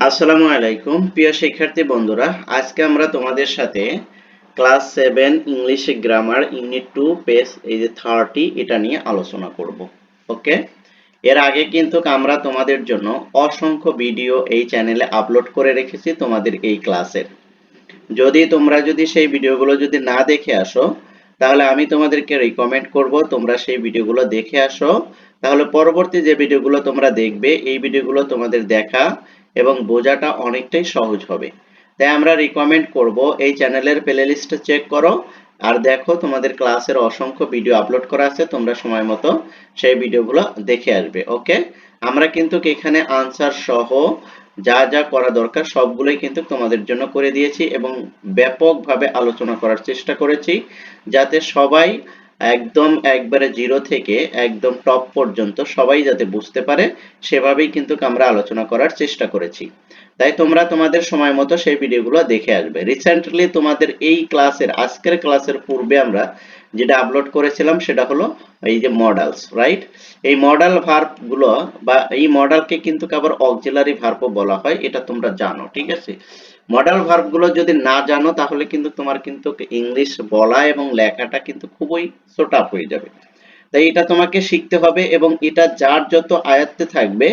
আসসালামু আলাইকুম প্রিয় শিক্ষার্থী বন্ধুরা, আজকে আমরা তোমাদের সাথে class 7 English grammar unit 2 page এই যে 30 এটা নিয়ে আলোচনা করব। ওকে, এর আগে কিন্তু আমরা তোমাদের জন্য অসংখ্য ভিডিও এই চ্যানেলে আপলোড করে রেখেছি তোমাদের এই ক্লাসের। তোমরা সেই ভিডিওগুলো যদি না দেখে আসো, তাহলে আমি তোমাদেরকে রিকমেন্ড করব তোমরা সেই ভিডিওগুলো দেখে আসো। তাহলে পরবর্তী যে ভিডিওগুলো তোমরা দেখবে, এই ভিডিওগুলো তোমাদের দেখা এবং বোঝাটা অনেকটাই সহজ হবে। তাই আমরা রিকমেন্ড করব এই চ্যানেলের প্লেলিস্ট চেক করো আর দেখো, তোমাদের ক্লাসের অসংখ্য ভিডিও আপলোড করা আছে, তোমরা সময় মতো সেই ভিডিওগুলো দেখে আসবে। ওকে, আমরা কিন্তু এখানে আনসার সহ যা যা করা দরকার সবগুলোই কিন্তু তোমাদের জন্য করে দিয়েছি এবং ব্যাপকভাবে আলোচনা করার চেষ্টা করেছি, যাতে সবাই একদম একবারে জিরো থেকে একদম টপ পর্যন্ত সবাই যাতে বুঝতে পারে, সেভাবেই কিন্তু আমরা আলোচনা করার চেষ্টা করেছি। তাই তোমরা তোমাদের সময় মতো সেই ভিডিওগুলো দেখে আসবে। রিসেন্টলি তোমাদের এই ক্লাসের আজকের ক্লাসের পূর্বে আমরা যেটা আপলোড করেছিলাম সেটা হলো এই যে মডেলস, রাইট? এই মডেল ভার্ব গুলো বা এই মডেলকে কিন্তু আবার অক্সিলারি ভার্বও বলা হয়, এটা তোমরা জানো, ঠিক আছে? মডেল ভার্ব গুলো যদি না জানো তাহলে কিন্তু তোমার কিন্তু ইংলিশ বলা এবং লেখাটা কিন্তু খুবই টাফ হয়ে যাবে। তাই এটা তোমাকে শিখতে হবে এবং এটা যার যত আয়ত্তে থাকবে,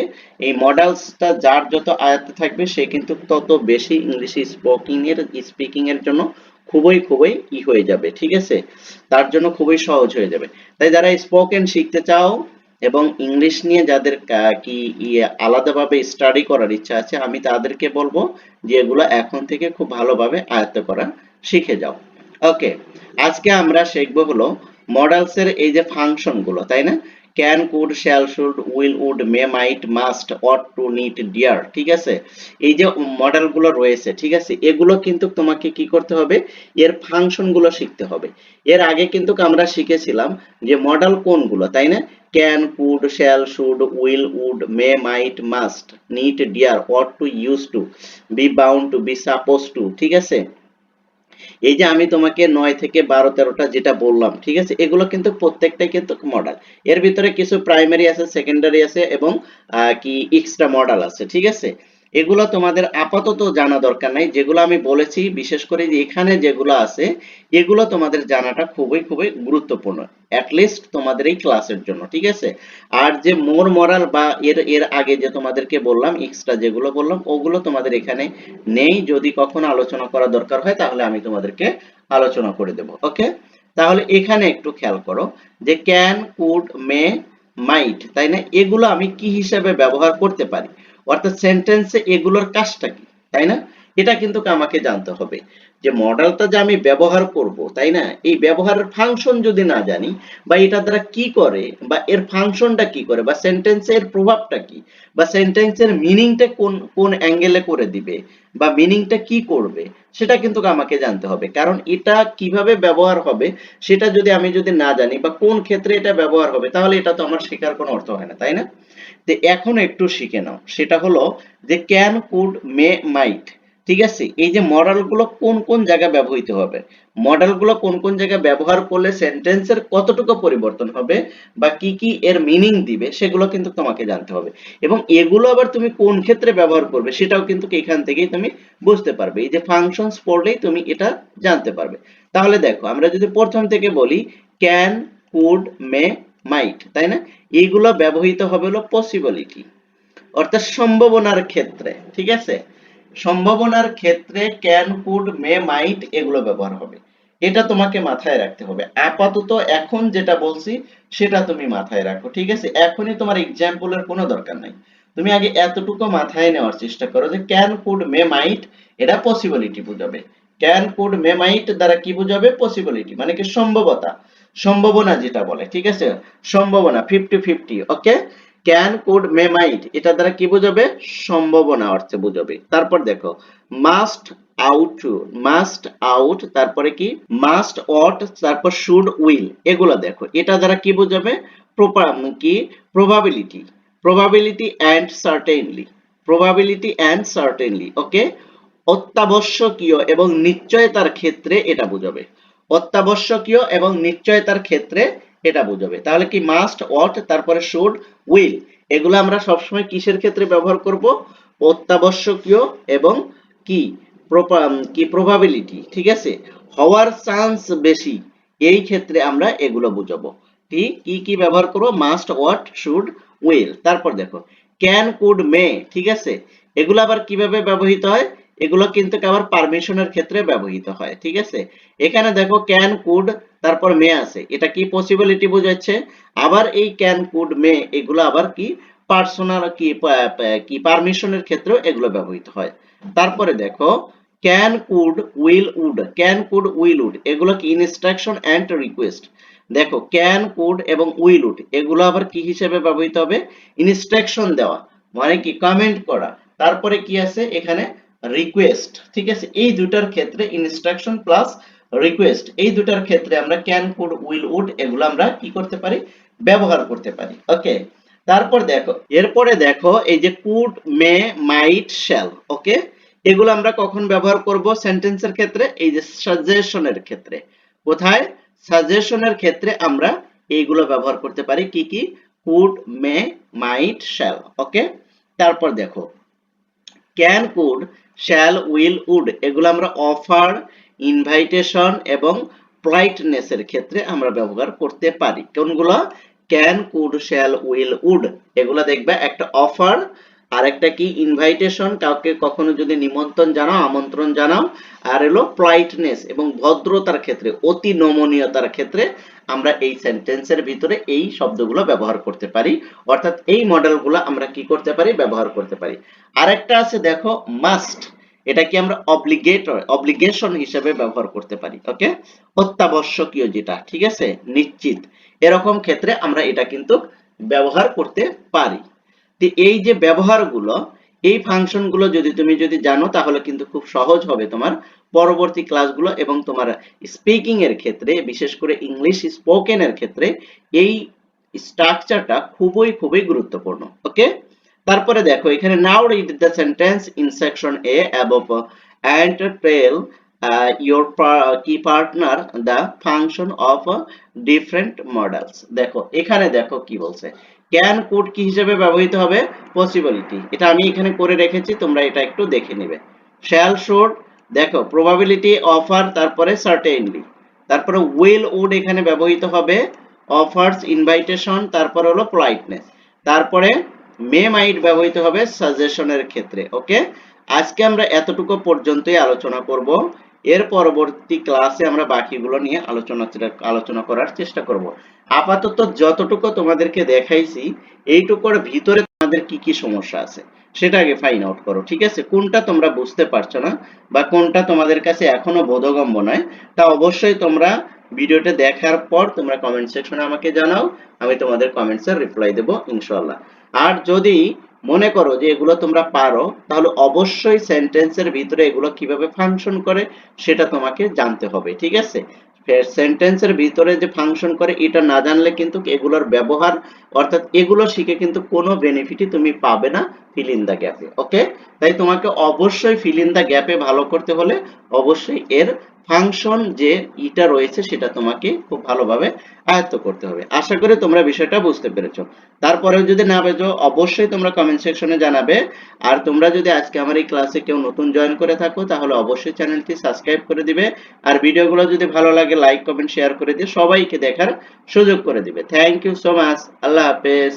এই মডেলসটা যার যত আয়ত্তে থাকবে সে কিন্তু তত বেশি ইংলিশে স্পিকিং এর জন্য খুবই খুবই হয়ে যাবে, ঠিক আছে? তার জন্য খুবই সহজ হয়ে যাবে। তাই যারা স্পোকেন শিখতে চাও এবং ইংলিশ নিয়ে যাদের আলাদাভাবে স্টাডি করার ইচ্ছা আছে, আমি তাদেরকে বলবো যে এগুলো এখন থেকে খুব ভালোভাবে আয়ত্ত করা শিখে যাও। ওকে, আজকে আমরা শিখবো হলো মডেলস এর এই যে ফাংশন গুলো, তাই না? Can, could, shall, should, will, would, may, might, must, ought to, need, dare, ঠিক আছে? এই যে মডেল গুলো রয়েছে, ঠিক আছে, এগুলো কিন্তু তোমাকে কি করতে হবে, এর ফাংশন গুলো শিখতে হবে। এর আগে কিন্তু আমরা শিখেছিলাম যে মডেল কোনগুলো, তাই না? Can, could, shall, should, will, would, may, might, must, need, dare, ought to, use to, be bound to, be suppose to, ঠিক আছে? এই যে আমি তোমাকে 9 থেকে 12-13টা যেটা বললাম, ঠিক আছে, এগুলো কিন্তু প্রত্যেকটাই কিন্তু মডেল। এর ভিতরে কিছু প্রাইমারি আছে, সেকেন্ডারি আছে এবং এক্সট্রা মডেল আছে, ঠিক আছে? এগুলো তোমাদের আপাতত জানা দরকার নাই। যেগুলো আমি বলেছি, বিশেষ করে যে এখানে যেগুলো আছে, এগুলো তোমাদের জানাটা খুবই খুবই গুরুত্বপূর্ণ, অ্যাটলিস্ট তোমাদের এই ক্লাসের জন্য, ঠিক আছে? আর যে মোর মরাল বা এর এর আগে যে তোমাদেরকে বললাম, এক্সট্রা যেগুলো বললাম, ওগুলো তোমাদের এখানে নেই। যদি কখনো আলোচনা করা দরকার হয় তাহলে আমি তোমাদেরকে আলোচনা করে দেব। ওকে, তাহলে এখানে একটু খেয়াল করো যে ক্যান, কুড, মে, মাইট, তাই না? এগুলো আমি কি হিসাবে ব্যবহার করতে পারি, অর্থাৎ সেন্টেন্সে এগুলোর কাজটা কি, তাই না? এটা কিন্তু আমাকে জানতে হবে। যে মডেলটা যে আমি ব্যবহার করব, তাই না, এই ব্যবহারের ফাংশন যদি না জানি বা এটা দ্বারা কি করে বা এর ফাংশনটা কি করে বা সেন্টেন্সের প্রভাবটা কি বা সেন্টেন্সের মিনিংটা কোন কোন অ্যাঙ্গেলে করে দিবে বা মিনিংটা কি করবে, সেটা কিন্তু আমাকে জানতে হবে। কারণ এটা কিভাবে ব্যবহার হবে সেটা যদি আমি না জানি বা কোন ক্ষেত্রে এটা ব্যবহার হবে, তাহলে এটা তো আমার শেখার কোনো অর্থ হয় না, তাই না? তো এখন একটু শিখে নাও, সেটা হলো যে ক্যান, কুড, মে, মাইট, ঠিক আছে, এই যে মডেল গুলো কোন কোন জায়গায় ব্যবহৃত হবে, মডেল গুলো কোন কোন জায়গায় ব্যবহার করলে সেন্টেন্সের কতটুকু পরিবর্তন হবে বা কি কি এর মিনিং দিবে, সেগুলো কিন্তু তোমাকে জানতে হবে। এবং এগুলো আবার তুমি কোন ক্ষেত্রে ব্যবহার করবে সেটাও কিন্তু এখান থেকেই তুমি বুঝতে পারবে। এই যে ফাংশনস পড়লেই তুমি এটা জানতে পারবে। তাহলে দেখো, আমরা যদি প্রথম থেকে বলি, ক্যান, কুড, মে, মাইট, তাই না? এইগুলো ব্যবহৃত হবে হলো পসিবিলিটি, অর্থাৎ সম্ভাবনার ক্ষেত্রে, ঠিক আছে? সম্ভাবনার ক্ষেত্রে ক্যান, কুড, মে, মাইট এগুলো ব্যবহার হবে। এটা তোমাকে মাথায় রাখতে হবে। আপাতত এখন যেটা বলছি সেটা তুমি মাথায় রাখো, ঠিক আছে? এখনই তোমার এক্সাম্পলের কোনো দরকার নাই। তুমি আগে এতটুকু মাথায় নেওয়ার চেষ্টা করো যে ক্যান, কুড, মে, মাইট এটা পসিবিলিটি বোঝাবে। ক্যান, কুড, মে, মাইট দ্বারা কি বোঝাবে? পসিবিলিটি মানে কি সম্ভাবনা, সম্ভাবনা যেটা বলে, ঠিক আছে? সম্ভাবনা 50-50। ওকে, ক্যান, কুড, মে, মাইট এটা দ্বারা কি বোঝাবে? সম্ভাবনা অর্থে বোঝাবে। তারপর দেখো, মাস্ট, আউট, মাস্ট, আউট, তারপরে কি মাস্ট, অট, তারপর শুড, উইল, এগুলো দেখো এটা দ্বারা কি বোঝাবে? কি probability, probability and certainly, probability and certainly. Okay, অত্যাবশ্যকীয় এবং নিশ্চয়তার ক্ষেত্রে এটা বোঝাবে, অত্যাবশ্যকীয় এবং নিশ্চয়তার ক্ষেত্রে এটা বোঝাবে। তাহলে কি মাস্ট, অট, তারপরে শুড, উইল, এগুলো আমরা সবসময় কিসের ক্ষেত্রে ব্যবহার করব? অত্যাবশ্যকীয় এবং কি প্রবাবিলিটি, ঠিক আছে, হওয়ার চান্স বেশি, এই ক্ষেত্রে আমরা এগুলো বুঝাবো। ঠিক কি কি ব্যবহার করবো? Must, ought, should, will. তারপর দেখো ক্যান, কুড, মে, ঠিক আছে, এগুলো আবার কিভাবে ব্যবহৃত হয়? এগুলো কিন্তু আবার পারমিশনের ক্ষেত্রে ব্যবহৃত হয়, ঠিক আছে। এখানে দেখো ক্যান, কুড, তারপর মে আছে, এটা কি পসিবিলিটি বোঝাচ্ছে। আবার এই ক্যান, কুড, মে এগুলো আবার কি পার্সোনাল কি পারমিশনের ক্ষেত্রেও এগুলো ব্যবহৃত হয়। তারপরে দেখো can, could, will, would, can, could, will, would এগুলো কি ইনস্ট্রাকশন এন্ড রিকোয়েস্ট। দেখো ক্যান, কুড এবং উইল, উড এগুলো আবার কি হিসেবে ব্যবহৃত হবে? ইনস্ট্রাকশন দেওয়া, মানে কি কমেন্ট করা। তারপরে কি আছে এখানে? রিকোয়েস্ট, ঠিক আছে। এই দুটার ক্ষেত্রে ইনস্ট্রাকশন প্লাস রিকোয়েস্ট, এই দুটার ক্ষেত্রে আমরা ক্যান, কুড, উইল, উড এগুলো আমরা কি করতে পারি? ব্যবহার করতে পারি। ওকে, তারপর দেখো এরপরে দেখো এই যে কুড, মে, মাইট, শ্যাল, ওকে, এগুলো আমরা কখন ব্যবহার করব সেন্টেন্সের ক্ষেত্রে? এই যে সাজেশনের ক্ষেত্রে। কোথায়? সাজেশনের ক্ষেত্রে আমরা এইগুলো ব্যবহার করতে পারি। কি কি? Could, may, might, shall, okay. তারপর দেখো can, could, shall, will, would এগুলো আমরা অফার, ইনভাইটেশন এবং পোলাইটনেসের ক্ষেত্রে আমরা ব্যবহার করতে পারি। কোনগুলো? Can, could, shall, will, would এগুলো দেখবে একটা অফার, আর একটা কি ইনভাইটেশন, কাউকে কখনো যদি নিমন্ত্রণ জানাও, আমন্ত্রণ জানাও, আর হলো পোলাইটনেস এবং ভদ্রতার ক্ষেত্রে, অতি নমনীয়তার ক্ষেত্রে আমরা এই সেন্টেন্সের ভিতরে এই শব্দগুলো ব্যবহার করতে পারি। অর্থাৎ এই মডেলগুলো আমরা কি করতে পারি? ব্যবহার করতে পারি। আরেকটা আছে দেখো মাস্ট, এটা কি আমরা অব্লিগেশন হিসেবে ব্যবহার করতে পারি। ওকে, অত্যাবশ্যকীয় যেটা, ঠিক আছে, নিশ্চিত, এরকম ক্ষেত্রে আমরা এটা কিন্তু ব্যবহার করতে পারি। তো এই যে ব্যবহারগুলো, এই ফাংশনগুলো যদি জানো তাহলে কিন্তু খুব সহজ হবে তোমার পরবর্তী ক্লাসগুলো, এবং তোমার স্পিকিং এর ক্ষেত্রে, বিশেষ করে ইংলিশ স্পোকেন এর ক্ষেত্রে এই স্ট্রাকচারটা খুবই গুরুত্বপূর্ণ। ওকে, তারপরে দেখো এখানে now read the sentence in section A above and tell your key partner the function of different models। দেখো এখানে দেখো কি বলছে, ক্যান, কুড কি হিসেবে ব্যবহৃত হবে? পসিবিলিটি, এটা আমি এখানে করে রেখেছি, তোমরা এটা একটু দেখে নেবে। শ্যাল, শুড, দেখো প্রবাবিলিটি, অফার, তারপরে সার্টেনলি, তারপরে উইল, উড এখানে ব্যবহৃত হবে অফার্স, ইনভাইটেশন, তারপর হলো পোলাইটনেস, তারপরে মে, মাইট ব্যবহৃত হবে সাজেশনের ক্ষেত্রে। ওকে, আজকে আমরা এতটুকু পর্যন্তই আলোচনা করব। এর পরবর্তী ক্লাসে আমরা বাকিগুলো নিয়ে আলোচনা করার চেষ্টা করব। আপাতত যতটুকু তোমাদেরকে দেখাইছি এইটুকুর ভিতরে তোমাদের কি কি সমস্যা আছে সেটা আগে ফাইন্ড আউট করো, ঠিক আছে। কোনটা তোমরা বুঝতে পারছো না বা কোনটা তোমাদের কাছে এখনো বোধগম্য নয়, তা অবশ্যই তোমরা ভিডিওটা দেখার পর তোমরা কমেন্ট সেকশনে আমাকে জানাও, আমি তোমাদের কমেন্টসের রিপ্লাই দেব ইনশাআল্লাহ। আর যদি মনে করো যে এগুলো তোমরা পারো, তাহলে অবশ্যই সেন্টেন্সের ভিতরে এগুলো কিভাবে ফাংশন করে সেটা তোমাকে জানতে হবে, ঠিক আছে। সেন্টেন্সের ভিতরে যে ফাংশন করে এটা না জানলে কিন্তু এগুলোর ব্যবহার, অর্থাৎ এগুলো শিখে কিন্তু কোনো বেনিফিটই তুমি পাবে না ফিল ইন দা গ্যাপে। ওকে, তাই তোমাকে অবশ্যই ফিল ইন দা গ্যাপে ভালো করতে হলে অবশ্যই এর ফাংশন যে ইটা রয়েছে সেটা তোমাকে খুব ভালোভাবে আয়ত্ত করতে হবে। আশা করি তোমরা বিষয়টা বুঝতে পেরেছো। তারপরেও যদি না বুঝো অবশ্যই তোমরা কমেন্ট সেকশনে জানাবে। আর তোমরা যদি আজকে আমার এই ক্লাসে কেউ নতুন জয়েন করে থাকো তাহলে অবশ্যই চ্যানেলটি সাবস্ক্রাইব করে দিবে। আর ভিডিওগুলো যদি ভালো লাগে লাইক, কমেন্ট, শেয়ার করে দিয়ে সবাইকে দেখার সুযোগ করে দিবে। Thank you so much. আল্লাহ হাফেজ।